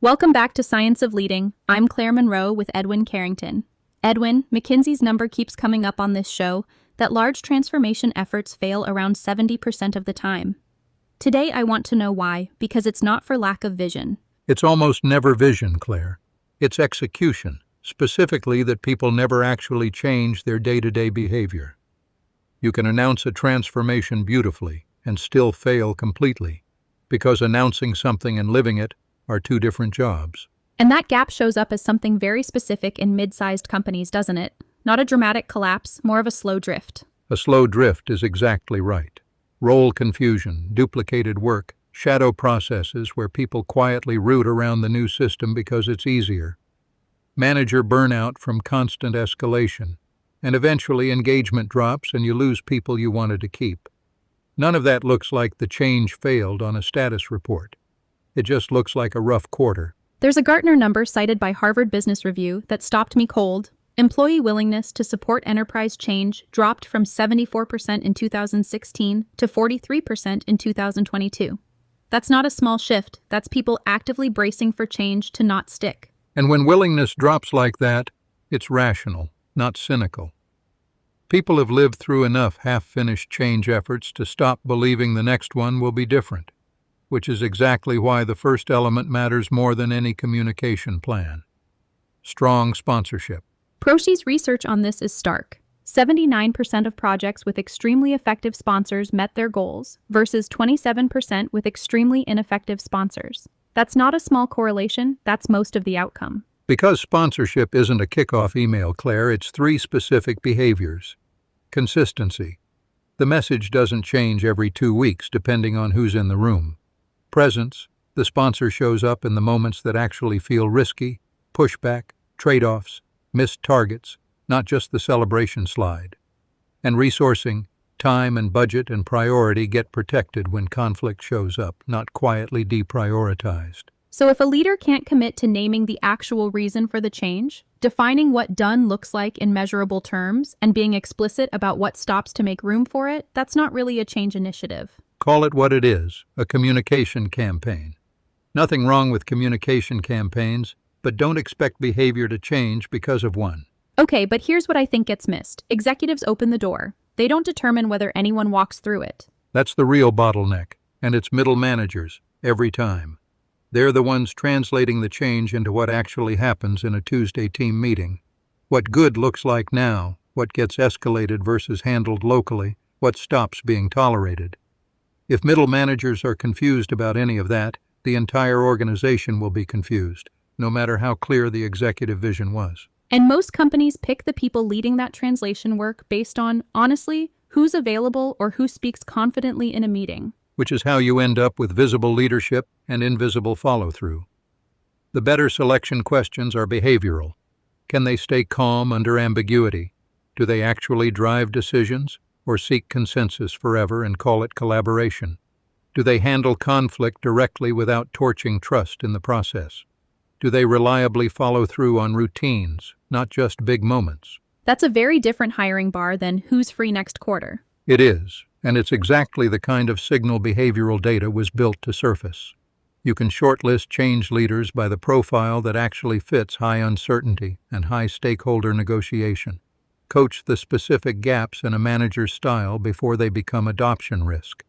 Welcome back to Science of Leading. I'm Claire Monroe with Edwin Carrington. Edwin, McKinsey's number keeps coming up on this show that large transformation efforts fail around 70% of the time. Today I want to know why, because it's not for lack of vision. It's almost never vision, Claire. It's execution, specifically that people never actually change their day-to-day behavior. You can announce a transformation beautifully and still fail completely, because announcing something and living it are two different jobs. And that gap shows up as something very specific in mid-sized companies, doesn't it? Not a dramatic collapse, more of a slow drift. A slow drift is exactly right. Role confusion, duplicated work, shadow processes where people quietly root around the new system because it's easier. Manager burnout from constant escalation, and eventually engagement drops and you lose people you wanted to keep. None of that looks like the change failed on a status report. It just looks like a rough quarter. There's a Gartner number cited by Harvard Business Review that stopped me cold. Employee willingness to support enterprise change dropped from 74% in 2016 to 43% in 2022. That's not a small shift. That's people actively bracing for change to not stick. And when willingness drops like that, it's rational, not cynical. People have lived through enough half-finished change efforts to stop believing the next one will be different, which is exactly why the first element matters more than any communication plan. Strong sponsorship. Prosci's research on this is stark. 79% of projects with extremely effective sponsors met their goals, versus 27% with extremely ineffective sponsors. That's not a small correlation, that's most of the outcome. Because sponsorship isn't a kickoff email, Claire, it's three specific behaviors. Consistency. The message doesn't change every 2 weeks depending on who's in the room. Presence. The sponsor shows up in the moments that actually feel risky, pushback, trade-offs, missed targets, not just the celebration slide. And resourcing. Time and budget and priority get protected when conflict shows up, not quietly deprioritized. So if a leader can't commit to naming the actual reason for the change, defining what done looks like in measurable terms, and being explicit about what stops to make room for it, that's not really a change initiative. Call it what it is, a communication campaign. Nothing wrong with communication campaigns, but don't expect behavior to change because of one. Okay, but here's what I think gets missed. Executives open the door. They don't determine whether anyone walks through it. That's the real bottleneck, and it's middle managers, every time. They're the ones translating the change into what actually happens in a Tuesday team meeting. What good looks like now, what gets escalated versus handled locally, what stops being tolerated. If middle managers are confused about any of that, the entire organization will be confused, no matter how clear the executive vision was. And most companies pick the people leading that translation work based on, honestly, who's available or who speaks confidently in a meeting. Which is how you end up with visible leadership and invisible follow-through. The better selection questions are behavioral. Can they stay calm under ambiguity? Do they actually drive decisions? Or seek consensus forever and call it collaboration? Do they handle conflict directly without torching trust in the process? Do they reliably follow through on routines, not just big moments? That's a very different hiring bar than who's free next quarter. It is, and it's exactly the kind of signal behavioral data was built to surface. You can shortlist change leaders by the profile that actually fits high uncertainty and high stakeholder negotiation. Coach the specific gaps in a manager's style before they become adoption risk,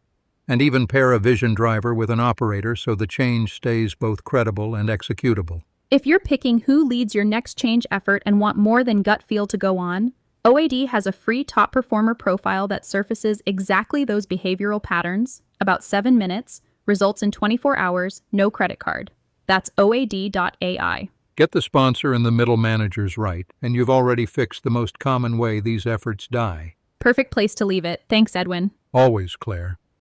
and even pair a vision driver with an operator so the change stays both credible and executable. If you're picking who leads your next change effort and want more than gut feel to go on, OAD has a free top performer profile that surfaces exactly those behavioral patterns, about 7 minutes, results in 24 hours, no credit card. That's OAD.ai. Get the sponsor and the middle managers right, and you've already fixed the most common way these efforts die. Perfect place to leave it. Thanks, Edwin. Always, Claire.